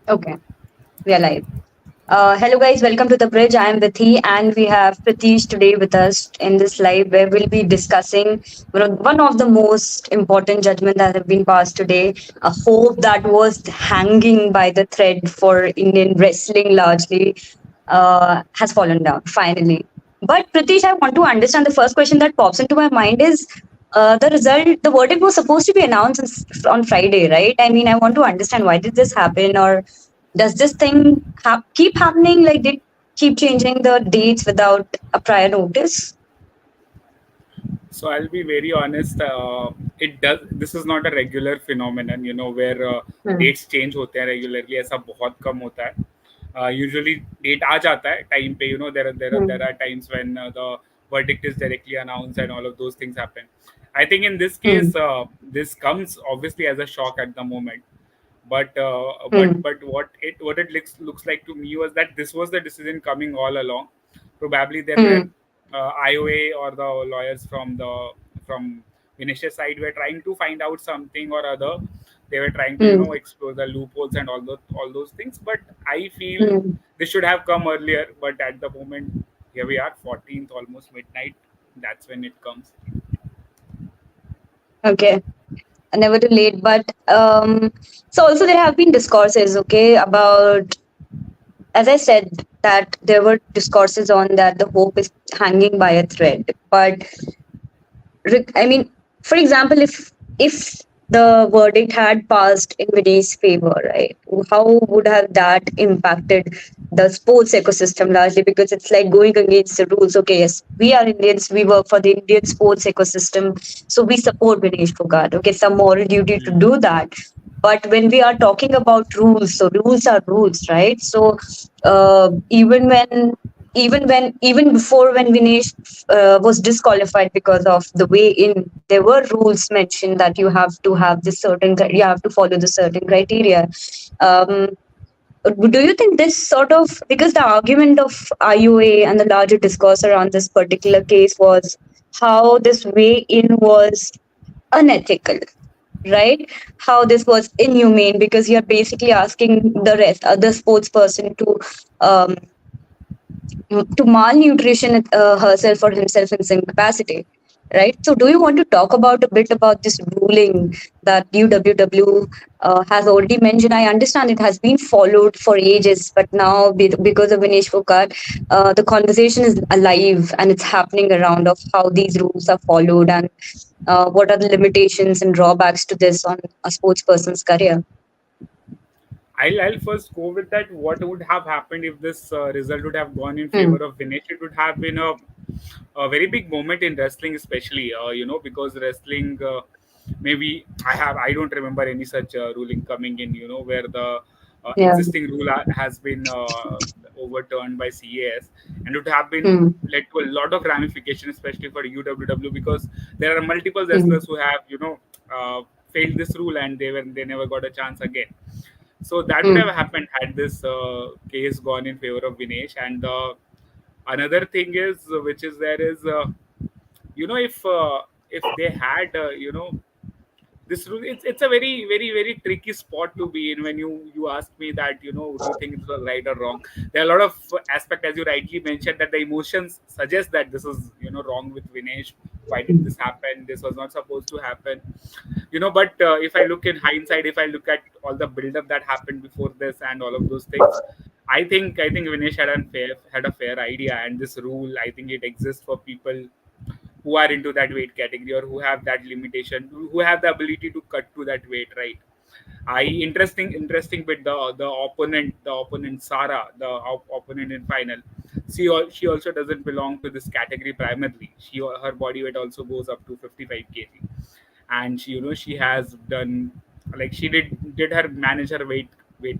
Okay, we are live. Hello, guys. Welcome to the bridge. I am Vithi, and we have Pratish today with us in this live, where we'll be discussing one of the most important judgment that have been passed today. A hope that was hanging by the thread for Indian wrestling, largely, has fallen down finally. But Pratish, I want to understand. The first question that pops into my mind is. The result, the verdict was supposed to be announced on Friday, right? I mean, I want to understand why did this happen, or does this thing keep happening? Like, they keep changing the dates without a prior notice? So I'll be very honest. It does. This is not a regular phenomenon, where Hmm. dates change होते हैं regularly. ऐसा बहुत कम होता है. Usually date आ जाता है time पे. There are Hmm. times when the verdict is directly announced and all of those things happen. I think in this Hmm. case, this comes obviously as a shock at the moment. But uh, but Hmm. but what it looks like to me was that this was the decision coming all along. Probably there were Hmm. IOA or the lawyers from Vinish's side were trying to find out something or other. They were trying to Hmm. explore the loopholes and all those things. But I feel Hmm. this should have come earlier. But at the moment, here we are, 14th, almost midnight. That's when it comes. Okay, never too late. But so also there have been discourses, okay, about, as I said, that there were discourses on that the hope is hanging by a thread. But I mean, for example, if the verdict had passed in Vinny's favor, right? How would have that impacted the sports ecosystem largely? Because it's like going against the rules. Okay, yes, we are Indians. We work for the Indian sports ecosystem, so we support Vinesh Phogat. Okay, some moral duty to do that. But when we are talking about rules, so rules are rules, right? So even before when Vinesh was disqualified because of the way in, there were rules mentioned that you have to have this you have to follow the certain criteria. Um, do you think this sort of, because the argument of IUA and the larger discourse around this particular case was how this way in was unethical, right? How this was inhumane because you're basically asking the rest other sports person um, to malnutrition herself or himself in some capacity, right? So do you want to talk about a bit about this ruling that UWW has already mentioned? I understand it has been followed for ages, but now because of Vinesh Phogat, the conversation is alive and it's happening around of how these rules are followed and what are the limitations and drawbacks to this on a sports person's career. I'll first go with that. What would have happened if this result would have gone in Hmm. favor of Vinesh? It would have been a very big moment in wrestling, especially because wrestling, maybe I don't remember any such ruling coming in, where the Yeah. existing rule has been overturned by CAS, and it would have been Hmm. led to a lot of ramification, especially for UWW, because there are multiple Hmm. wrestlers who have failed this rule and they never got a chance again. So that would Hmm. have happened had this case gone in favor of Vinesh. And another thing is, which is there is, if they had, this rule, it's a very very very tricky spot to be in when you ask me that, do you think it was right or wrong. There are a lot of aspect, as you rightly mentioned, that the emotions suggest that this is wrong with Vinesh. Why did this happen? This was not supposed to happen. But if I look in hindsight, if I look at all the build-up that happened before this and all of those things, I think Vinesh had a fair idea, and this rule, I think it exists for people who are into that weight category, or who have that limitation, who have the ability to cut to that weight, right? Interesting bit, the opponent Sarah, the opponent in final. She also doesn't belong to this category primarily. Her body weight also goes up to 55 kg, and she has done, like, she did her manage her weight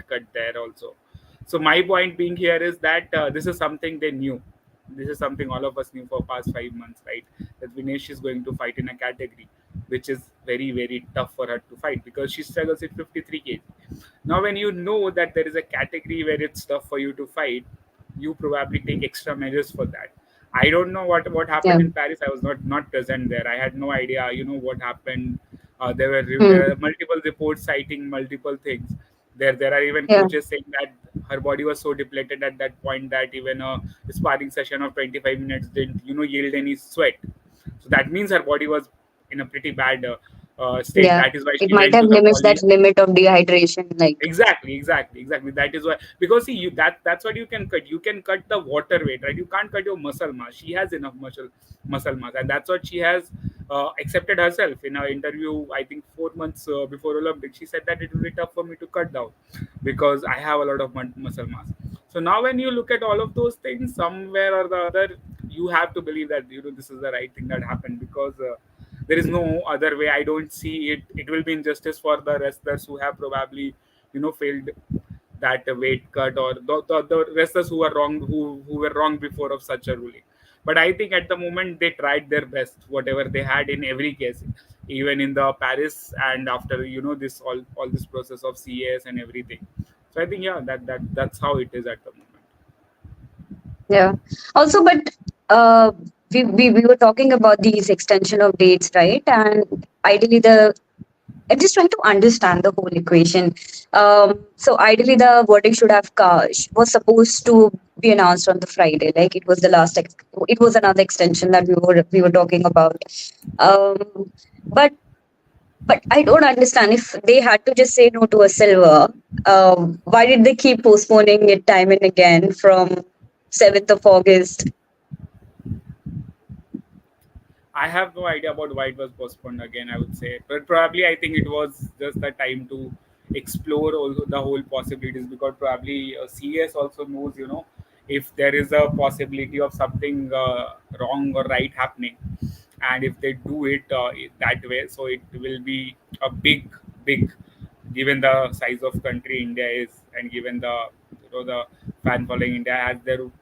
cut there also. So my point being here is that this is something they knew. This is something all of us knew for past 5 months, right? That Vinesh is going to fight in a category which is very very tough for her to fight, because she struggles at 53 kg. Now when you know that there is a category where it's tough for you to fight, you probably take extra measures for that. I don't know what Yeah. happened in Paris. I was not present there. I had no idea, what happened. There Hmm. were multiple reports citing multiple things. There are even Yeah. coaches saying that her body was so depleted at that point that even a sparring session of 25 minutes didn't yield any sweat. So that means her body was in a pretty bad state. Yeah. That is why It she might went to have the limits that poly. limit of dehydration, like. Exactly. That is why, because see, that's what you can cut. You can cut the water weight, right? You can't cut your muscle mass. She has enough muscle mass, and that's what she has accepted herself in her interview. I think 4 months before Olympics, she said that it will be tough for me to cut down because I have a lot of muscle mass. So now, when you look at all of those things, somewhere or the other, you have to believe that this is the right thing that happened because. There is no other way. I don't see it. It will be injustice for the wrestlers who have probably failed that weight cut, or the wrestlers who are wrong, who were wrong before of such a ruling. But I think at the moment they tried their best, whatever they had in every case, even in the Paris and after this all this process of CAS and everything. So I think that's how it is at the moment. Yeah. Also, but uh, we were talking about these extension of dates, right? And ideally, I'm just trying to understand the whole equation. So ideally, the verdict should have was supposed to be announced on the Friday, like it was the last. It was another extension that we were talking about. Um, but I don't understand if they had to just say no to a silver. Why did they keep postponing it time and again from 7th of August? I have no idea about why it was postponed again, I would say. But probably I think it was just the time to explore also the whole possibilities, because probably CS also knows, if there is a possibility of something wrong or right happening. And if they do it that way, so it will be a big, given the size of country India is, and given the fan following India has,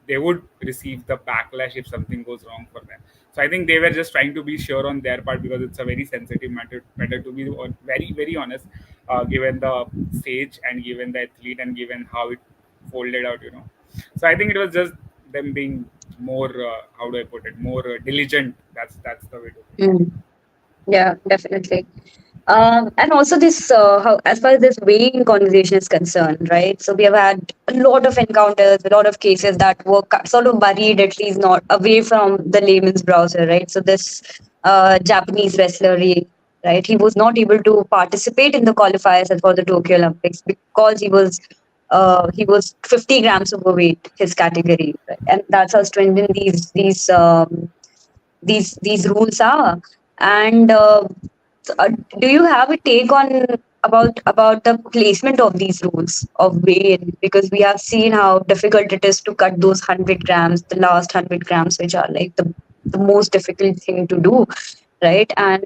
they would receive the backlash if something goes wrong for them. So I think they were just trying to be sure on their part, because it's a very sensitive matter to be very honest, given the stage and given the athlete and given how it folded out. So I think it was just them being more how do I put it, more diligent. That's the way to put it. Mm, yeah, definitely. And also this, as far as this weighing conversation is concerned, right? So we have had a lot of encounters, a lot of cases that were sort of buried, at least not away from the layman's browser, right? So this Japanese wrestler, right? He was not able to participate in the qualifiers for the Tokyo Olympics because he was 50 grams overweight, his category, right? And that's how stringent these rules are. And uh, do you have a take on about the placement of these rules of weigh-in? Because we have seen how difficult it is to cut those 100 grams, the last 100 grams, which are like the most difficult thing to do, right? And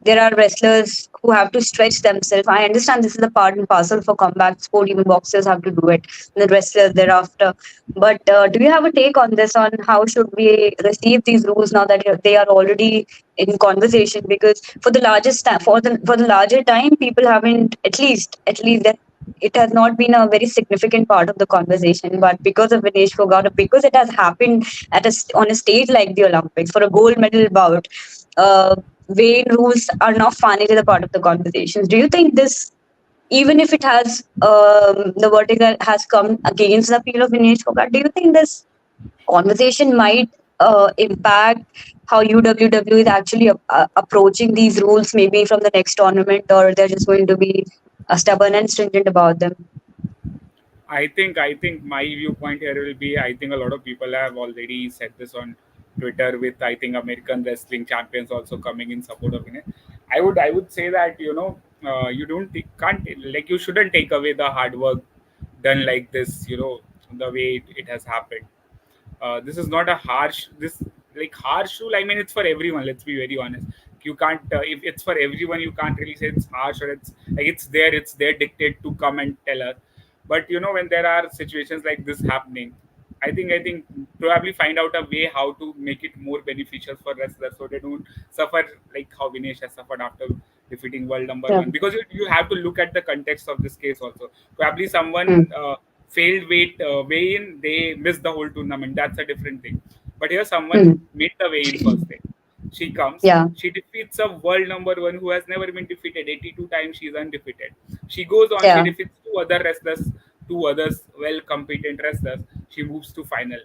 there are wrestlers who have to stretch themselves. I understand this is a part and parcel for combat sport. Even boxers have to do it. And the wrestlers thereafter. But do you have a take on this? On how should we receive these rules now that they are already in conversation? Because for the largest time, for the larger time, people haven't at least that it has not been a very significant part of the conversation. But because of Vinesh Phogat, because it has happened on a stage like the Olympics for a gold medal bout. Uh, Vain rules are now finally the part of the conversations. Do you think this, even if it has the verdict that has come against the appeal of Vinesh Phogat, do you think this conversation might impact how UWW is actually approaching these rules, maybe from the next tournament, or they're just going to be stubborn and stringent about them? I think my viewpoint here will be, I think a lot of people have already said this on Twitter, with I think American wrestling champions also coming in support of it. I would say that you can't, like, you shouldn't take away the hard work done like this, the way it has happened. This is not a harsh rule. I mean, it's for everyone. Let's be very honest. You can't, if it's for everyone, you can't really say it's harsh, or it's like it's their dictate to come and tell us. But when there are situations like this happening, I think probably find out a way how to make it more beneficial for wrestlers, so they don't suffer like how Vinesh has suffered after defeating world number Yeah. one. Because you have to look at the context of this case also. Probably Mm, someone failed weigh in, they missed the whole tournament. That's a different thing. But here someone mm, made the weigh in first day. She comes, yeah. she defeats a world number one who has never been defeated. 82 times she's undefeated. She goes on, she Yeah. defeats other wrestlers, two others well competent wrestlers, she moves to final.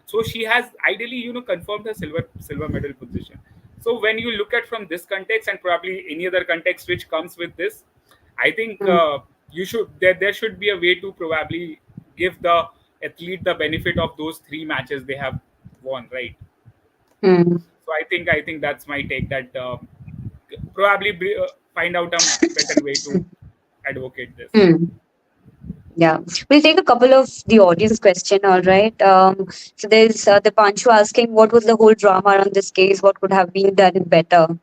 So she has ideally, confirmed her silver medal position. So when you look at from this context and probably any other context which comes with this, I think mm, you should there should be a way to probably give the athlete the benefit of those three matches they have won, right? mm, So I think that's my take, that probably find out a better way to advocate this. mm. Yeah, we'll take a couple of the audience question. All right. So there's the Panchu asking, what was the whole drama around this case? What could have been done better?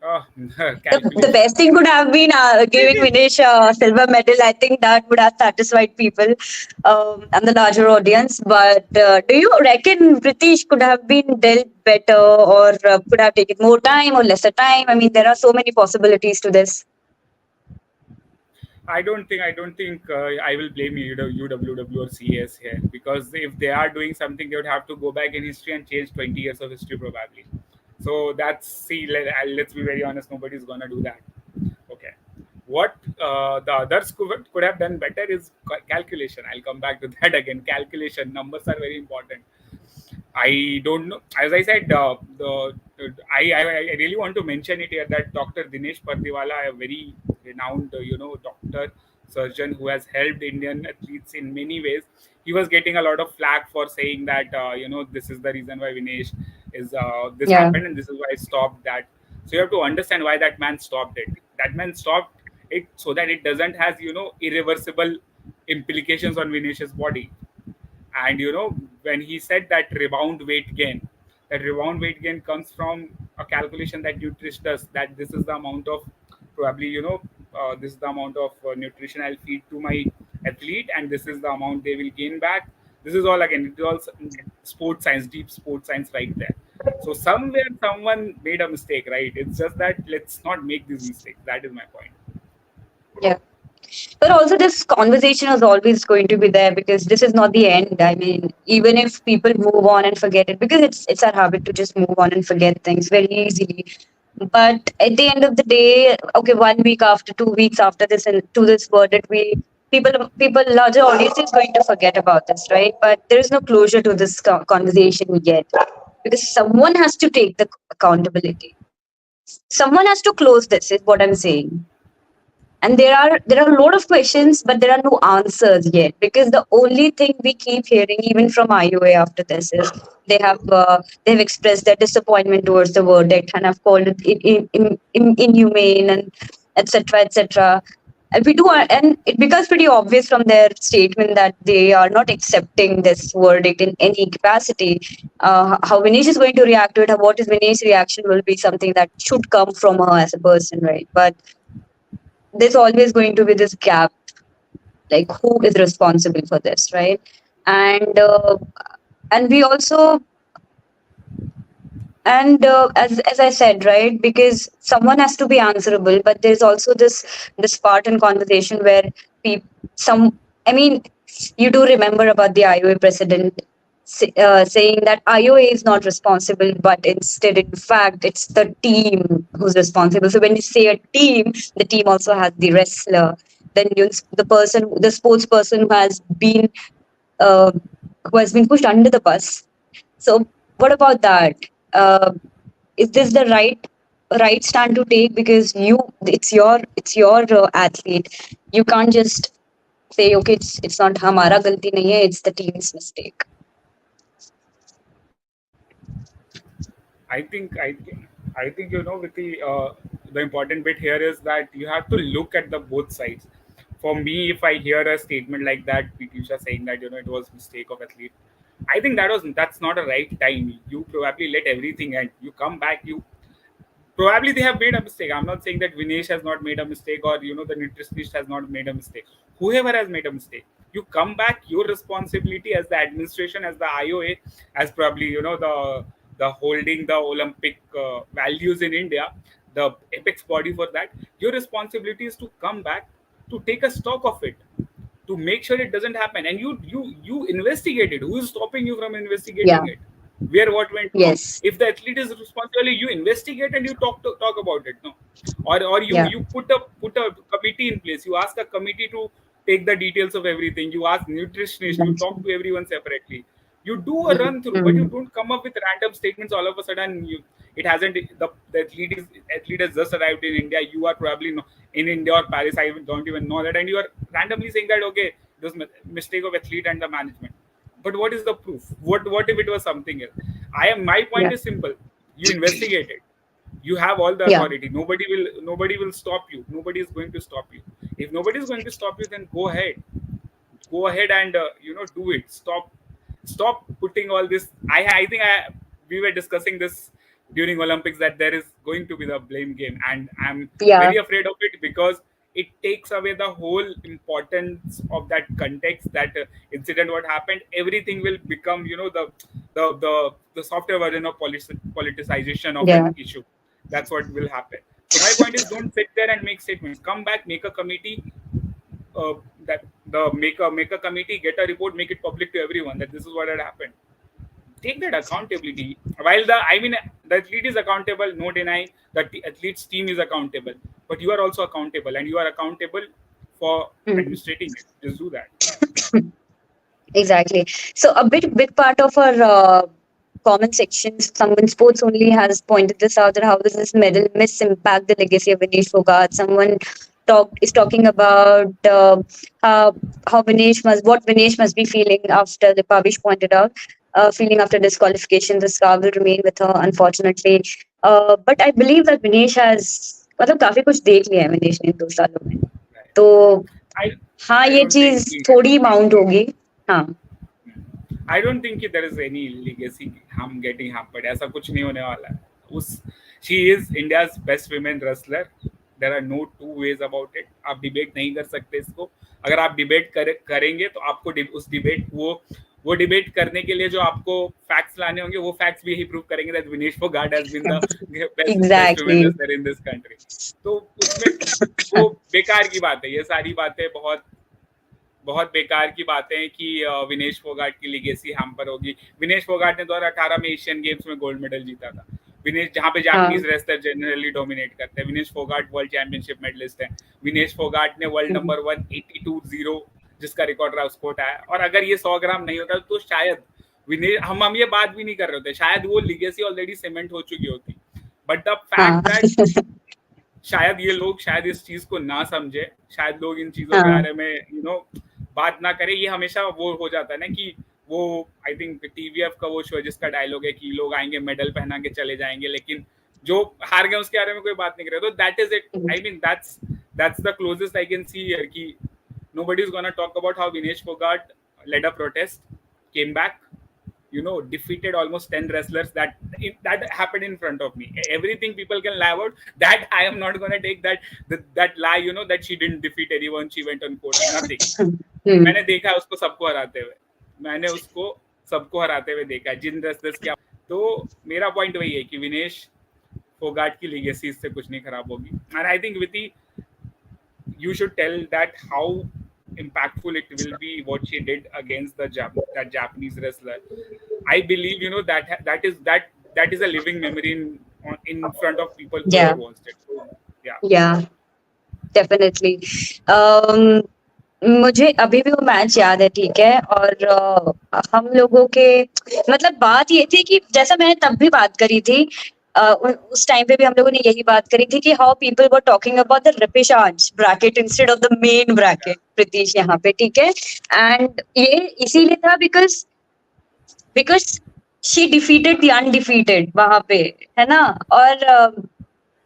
Oh, The calculation. best thing could have been giving Vinesh a silver medal. I think that would have satisfied people and the larger audience. But do you reckon British could have been dealt better, or could have taken more time or lesser time? I mean, there are so many possibilities to this. I don't think I will blame UWW or CAS here, because if they are doing something, they would have to go back in history and change 20 years of history probably. So that's, see, let's be very honest, nobody's gonna do that. Okay. What the others could have done better is calculation. I'll come back to that again. Calculation, numbers are very important. I don't know. As I said, I really want to mention it here that Dr. Dinesh Pardiwala, a very renowned, doctor, surgeon who has helped Indian athletes in many ways, he was getting a lot of flack for saying that, this is the reason why Vinesh is this Yeah. happened and this is why I stopped that. So you have to understand why that man stopped it. That man stopped it so that it doesn't has, irreversible implications on Vinesh's body. And when he said that rebound weight gain, that rebound weight gain comes from a calculation that nutrition does, that this is the amount of, probably, this is the amount of nutrition I'll feed to my athlete, and this is the amount they will gain back. This is all, again, it is all sports science, deep sports science right there. So somewhere someone made a mistake, right? It's just that let's not make these mistakes. That is my point. Yeah. But also, this conversation is always going to be there because this is not the end. I mean, even if people move on and forget it, because it's our habit to just move on and forget things very easily. But at the end of the day, okay, 1 week after, 2 weeks after this, and to this verdict, people, larger audience is going to forget about this, right? But there is no closure to this conversation yet, because someone has to take the accountability. Someone has to close this. Is what I'm saying. And there are a lot of questions, but there are no answers yet, because the only thing we keep hearing, even from IOA after this, is they've expressed their disappointment towards the verdict and have called it inhumane and etc. etc. And and it becomes pretty obvious from their statement that they are not accepting this verdict in any capacity. How Vinesh is going to react to it, what is Vinesh's reaction, will be something that should come from her as a person, right? But there's always going to be this gap, like who is responsible for this, right? And we also, as I said, right, because someone has to be answerable, but there's also this part in conversation where people, some I mean, you do remember about the IOA president saying that IOA is not responsible, but instead, in fact, it's the team who's responsible. So when you say a team, the team also has the wrestler, then the sports person uh, who has been pushed under the bus. So what about that? Uh, is this the right stand to take? Because it's your athlete. You can't just say, okay, it's not hamara galti nahi hai, it's the team's mistake. I think with the important bit here is that you have to look at the both sides. For me, if I hear a statement like that, Pitusha saying that it was mistake of athlete, I think that's not a right time. You probably let everything end. You come back. You probably they have made a mistake. I'm not saying that Vinesh has not made a mistake, or the nutritionist has not made a mistake. Whoever has made a mistake, you come back. Your responsibility as the administration, as the IOA, as probably the holding the Olympic values in India, the apex body for that. Your responsibility is to come back, to take a stock of it, to make sure it doesn't happen, and you investigate it. Who is stopping you from Yeah. investigating it? Where what went wrong? Yes. If the athlete is responsible, you investigate and you talk about it. No, or Yeah. you put a committee in place. You ask a committee to take the details of everything. You ask nutritionist. You talk Exactly. to everyone separately. You do a run through, but you Mm. don't come up with random statements all of a sudden. It hasn't the athlete has just arrived in India. You are probably no, in India or Paris. I don't even know that, and you are randomly saying that okay, this mistake of athlete and the management. But what is the proof? What if it was something else? My point Yeah. is simple. You investigate it. You have all the Yeah. authority. Nobody will stop you. Nobody is going to stop you. If nobody is going to stop you, then go ahead and do it. Stop putting all this. I think we were discussing this during Olympics that there is going to be the blame game, and I'm Yeah. very afraid of it because it takes away the whole importance of that context, that incident what happened. Everything will become the software version of politicization of Yeah. an issue. That's what will happen. So my point is, don't sit there and make statements. Come back, make a committee, uh, that the make a committee, get a report, make it public to everyone that this is what had happened. Take that accountability. While the athlete is accountable, no denying that the athlete's team is accountable, but you are also accountable, and you are accountable for Mm. administrating it. Just do that. Exactly. So a big part of our comment section, someone sports only has pointed this out, that how does this medal miss impact the legacy of Vinesh Phogat? Someone is talking about how what Vinesh must be feeling after, the Pavish pointed out, feeling after disqualification. The scar will remain with her, unfortunately. But I believe that Vinesh has मतलब काफी कुछ देख लिया है विनेश ने इन 2 सालों में, Right. तो I हाँ I ये don't think चीज थोड़ी माउंट होगी. हाँ. I don't think there is any legacy हम getting hampered. ऐसा कुछ नहीं होने वाला है. She is India's best women wrestler. There are no two ways about it. आप डिबेट नहीं कर सकते इसको. अगर आप डिबेट करेंगे तो आपको उस डिबेट वो डिबेट करने के लिए जो आपको फैक्ट्स लाने होंगे, वो फैक्ट्स भी यही प्रूव करेंगे that Vinesh Phogat has been the best women Exactly. wrestler in this country. तो उसमें वो बेकार की बात है. ये सारी बातें बहुत बहुत बेकार की बातें हैं कि विनेश फोगाट की लीगेसी हैम्पर होगी. विनेश फोगाट ने 2018 में एशियन गेम्स में गोल्ड मेडल जीता था. विनेश, जहां पे हाँ. जापानीज रेसलर जनरली डोमिनेट करते हैं, Vinesh Phogat world championship medallist है. विनेश फोगाट ने वर्ल्ड नंबर 182-0 जिसका रिकॉर्ड रहा उसको उठाया. और अगर ये 100 ग्राम नहीं होता तो शायद विनेश, हम ये बात भी नहीं कर रहे होते, शायद वो लीगेसी ऑलरेडी सीमेंट हो चुकी होती. बट द हाँ. फैक्ट दैट शायद ये लोग शायद इस चीज को ना समझे, शायद लोग इन चीजों के हाँ. बारे में बात ना करें. ये हमेशा वो हो जाता है ना कि वो, आई थिंक टीवीएफ का वो शो है जिसका डायलॉग है कि लोग आएंगे मेडल पहना के चले जाएंगे, लेकिन जो हार गए उसके बारे में कोई बात नहीं करे. तो that is it. I mean that's the closest I can see here कि nobody is gonna talk about how Vinesh Phogat led a protest, came back, defeated almost 10 wrestlers. That happened in front of me. Everything people can lie about, that I am not going to take that lie, that she didn't defeat anyone, she went on court. Nothing. मैंने देखा उसको सबको हराते हुए देखा जिन wrestlers क्या. तो मेरा point वही है कि विनेश फोगाट की लीगेसी इससे कुछ नहीं खराब होगी. And I think विथी, you should tell that how impactful it will be what she did against that Japanese wrestler. I believe that is a living memory in front of people who Yeah. have watched it. So, yeah. Yeah. Definitely. मुझे अभी भी वो match याद है, ठीक है. और हम लोगों के मतलब बात ये थी कि जैसा मैंने तब भी बात करी थी, उस टाइम पे भी हम लोगों ने यही बात करी थी कि how people were talking about the repechage bracket instead of the main bracket, Pritish, यहाँ पे, ठीक है. एंड ये इसीलिए था because she defeated the undefeated वहां पे, है ना. और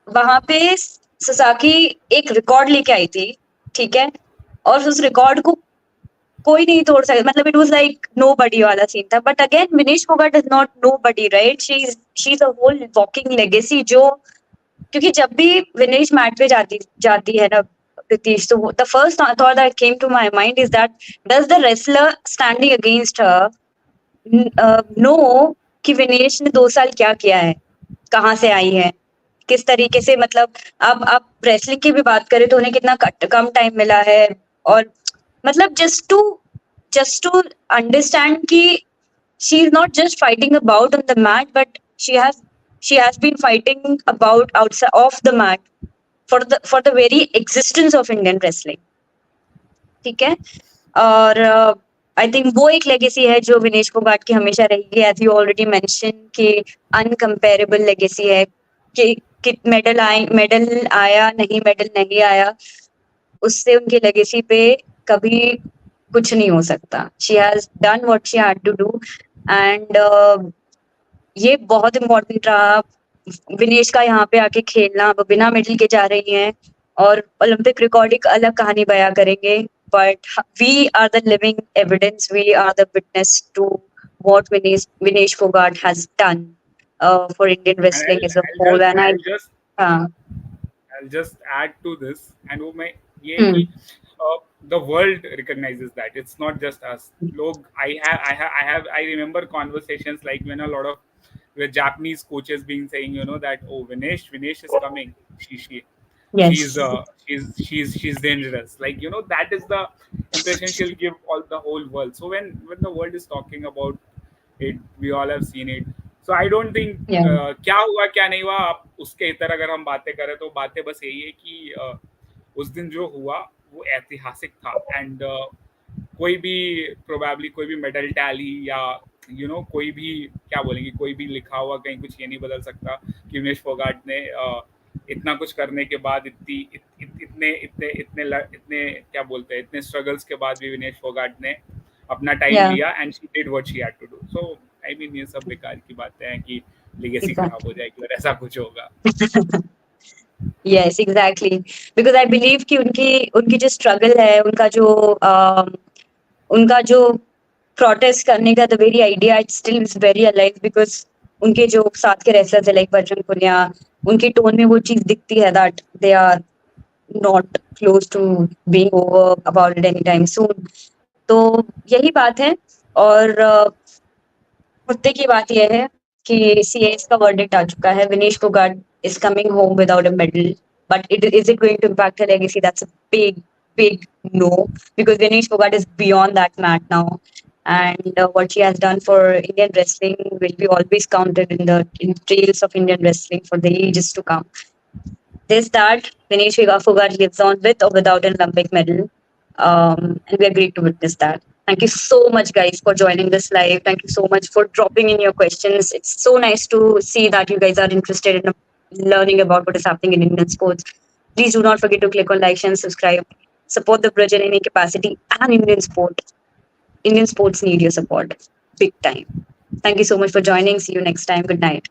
वहां पे ससाकी एक रिकॉर्ड लेके आई थी, ठीक है. और उस रिकॉर्ड को कोई नहीं तोड़ सकता, मतलब इट वाज लाइक नोबडी वाला सीन था. But again Vinesh Phogat is not nobody, right. She is a whole walking legacy. जो क्योंकि जब भी विनेश मैट पे जाती है ना प्रीतीश, तो the first thought that came to my mind is that does the wrestler standing against her know कि विनेश ने 2 साल क्या किया है, कहाँ से आई है, किस तरीके से, मतलब अब आप रेसलिंग की भी बात करें तो उन्हें कितना कम टाइम मिला है. और मतलब जस्ट टू अंडरस्टैंड कि she's not just fighting about on the mat, but she has been fighting about outside off the mat for the very existence of Indian wrestling. ठीक है. और आई थिंक वो एक लेगेसी है जो विनेश फोगाट की हमेशा रहेगी, एज यू ऑलरेडी मेंशन, कि अनकंपेरेबल लेगेसी है, कि मेडल आया नहीं आया, उससे उनकी लेगेसी पे कभी कुछ नहीं हो सकता. She has done what she had to do, and ये बहुत इम्पोर्टेंट रहा विनेश का यहाँ पे आके खेलना. वो बिना मेडल के जा रही हैं और ओलंपिक रिकॉर्ड एक अलग कहानी बयां करेंगे, but we are the living evidence, we are the witness to what Vinesh Phogat has done for Indian And wrestling as a whole. And uh, I'll just add to this, and वो मैं ये है hmm, कि the world recognizes that it's not just us. लोग I remember conversations like when a lot of with Japanese coaches being saying, you know, that oh, Vinesh is coming. She she's yes, she's dangerous. Like, you know, that is the impression she'll give all the whole world. So when the world is talking about it, we all have seen it. So I don't think yeah, क्या हुआ क्या नहीं हुआ, आप उसके इतर अगर हम बातें करें तो बातें बस यही है कि उस दिन जो हुआ वो ऐतिहासिक था. एंड कोई भी प्रोबेबली कोई भी मेडल टैली या यू नो कोई भी क्या बोलेंगे, कोई भी लिखा हुआ कहीं कुछ ये नहीं बदल सकता कि विनेश फोगाट ने इतना कुछ करने के बाद इतनी इतने इतने इतने इतने क्या बोलते हैं, इतने स्ट्रगल्स के बाद भी विनेश फोगाट ने अपना टाइम yeah, लिया and she did what she had to do. So I mean ये सब बेकार की बातें हैं कि लेगेसी खराब हो exactly. जाएगी और ऐसा कुछ होगा. yes, exactly. Because I believe कि उनकी उनकी जो स्ट्रगल है, उनका जो प्रोटेस्ट करने का the very idea, it still is very alive. Because उनके जो साथ के रेसलर्स है लाइक बजरंग पुनिया, उनकी टोन में वो चीज दिखती है that they are not close to being over about it any time soon. तो यही बात है. और मुद्दे की बात यह है कि सीएस का वर्डिक्ट आ चुका है. Vinesh Phogat is coming home without a medal, but is it going to impact her legacy? That's a big no, because Vinesh Phogat is beyond that mat now, and what she has done for Indian wrestling will be always counted in trails of Indian wrestling for the ages to come. There's that Vinesh Phogat lives on with or without an Olympic medal, and we are great to witness that. Thank you so much, guys, for joining this live. Thank you so much for dropping in your questions. It's so nice to see that you guys are interested in learning about what is happening in Indian sports. Please do not forget to click on like, share, and subscribe. Support the bridge in any capacity and Indian sport. Indian sports need your support big time. Thank you so much for joining. See you next time. Good night.